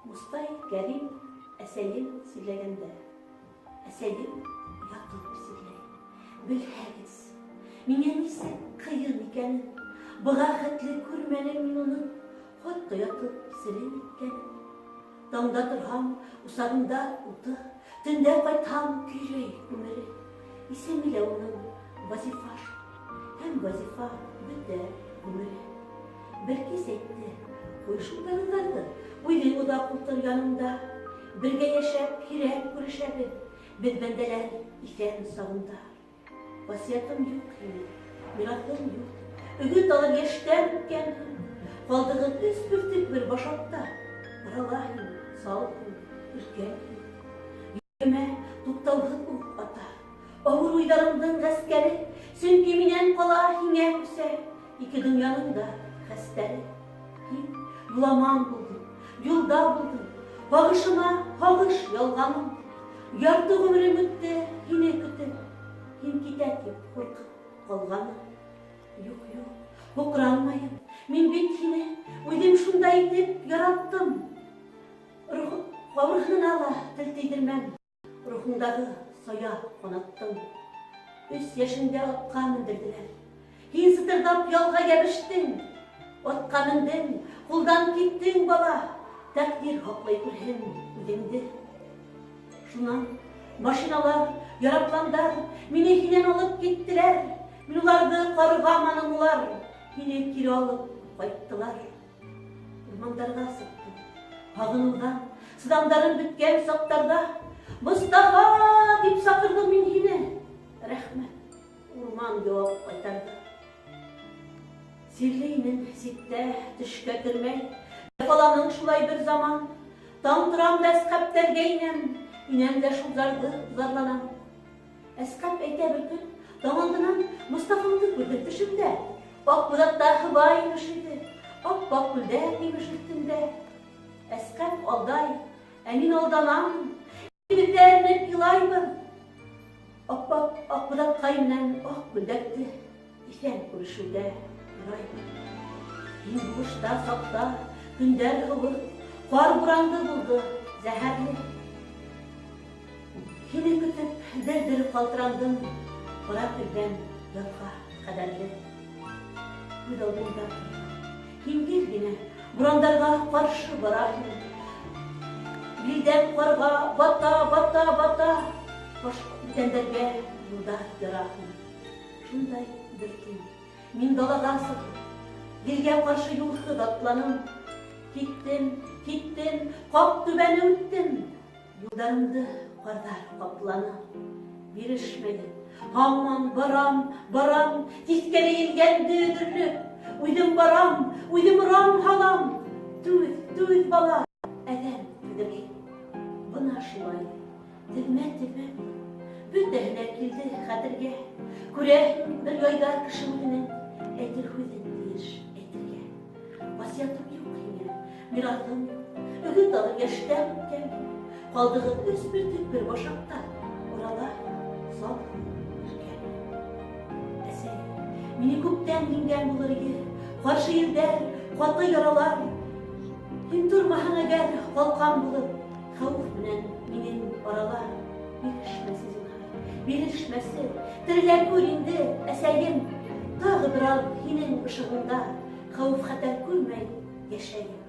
Мустай Кәрим әсәйем сөйләгәндә. Әсәйем ятып сөйләй. Белһәгез, миңа нисек кыйын икәнен, быға хәтле күрмәнем мин уны, хатта ятып серен иткәнен. Таңда торһам, усагында уты, төндә кайтһам көйләй күңеле. Исемле уның вазифа, һәм вазифа бөтә күңеле. Бер кис әйтте, куй шуларыңдарҙы, уйҙың оҙаҡ ултыр янымда. Бергә йәшәп, һирәк күрешәбеҙ, беҙ бәндәләр иҫән сағында. Васыятым юҡ һиңә, мираҫым юҡ, өгөт алыр йәштән үткәнһең. Ҡалдығыҙ өс бөртөк бер башаҡта, арала һин, салһың, өлкәнһең. Йөрәмә туҡтауһыҙ уҡ ата, ауыр уйҙарымдың ғәскәре, сөнки минән ҡала һиңә күсә, ике донъяның да хәстәре. Һин юламан булдың, юлда булдың, һағышыма һағыш ялғаным. Ярты ғүмерем үтте һине көтөп, һин китә тип ҡурҡып ҡалғаным. Юҡ, юҡ, һуҡранмайым, мин бит һине үҙем шундай итеп яраттым. Ҡауырһынына ла тел тейҙермәм, рухыңдағы сая ҡанаттым. 3 йәшеңдә атҡа мендерҙеләр, һин сытырҙап ялға йәбештең. Атҡа мендең, ҡулдан киттең бала, тәҡдир һаҡлай күрһен үҙеңде. Шунан машиналар, ярапландар мине һинән алып киттеләр. Мин уларҙы ҡарғаманым, улар һине кире алып ҡайттылар. Урмандарға сыҡтым, һағыныуҙан, сыҙамдарым бөткән саҡтарҙа. Мостафа тип саҡырҙым мин һине. Рәхмәт, урман яуап ҡайтарҙы. Сирле инең ситтә, төшкә кермәй, ҡаланың шулай бер заман. Таң торам да Әсҡәптәргә инәм, инәм дә шулдарҙы зарланам. Әсҡәп әйтә бер көн, таң алдынан Мостафаңды күрҙем төшөмдә. Аҡ буҙатта һыба имеш иде, ап-аҡ күлдәк имеш өҫтөндә. Әсҡәп алдай, ә мин алданам, һиҙҙәренеп илайбыҙ. Ап-аҡ буҙатҡай менән аҡ күлдәкте иҫән күрешеүҙә юрайбыҙ. Һин һуғышта саҡта, көндәр һыуыҡ, ҡар буранды булды, зәһәрле. Һине көтөп дер-дер ҡалтырандым, ҡара көҙҙән яҙға ҡәҙәрле. Күҙ алдымда һин гел генә бурандарға ҡаршы бараһың. Билдән ҡарға бата, бата, бата, башҡа бүтәндәргә юлдар яраһың. Шундай бер көн мин далаға сығып, елгә ҡаршы юлһыҙ атланым. Киттем, киттем, ҡаҡ түбәне үттем, юлдарымды ҡарҙар ҡапланы. Бирешмәйем, һаман барам, барам, тиҫкәре елгәнде өҙөрлөп. Үҙем барам, үҙем рам һалам, түҙ, түҙ бала, әҙәм түҙергә. Бына шулай, теҙмә-теҙмә бөтәһенә килде хәтергә. Күрәһең, бер яйҙа кеше үҙенең әйтер һүҙен тейеш әйтергә. Васыятым юҡ һиңә, мираҫым юҡ, өгөт алыр йәштән үткән. Ҡалдығыҙ өс бөртөк бер башаҡта, урала салһын өлкән. Әсәй, мине күптән еңгән булыр иде, ҡаршы елдәр, ҡаты яралар. Һин тормаһаң әгәр ҡалҡан булып, хәүеф менән минең арала. Бирешмәсе зинһар, бирешмәсе, терелә күр инде, әсәйем. Тағы бер аҙ һинең ышығында, хәүеф-хәтәр күрмәй йәшәйем.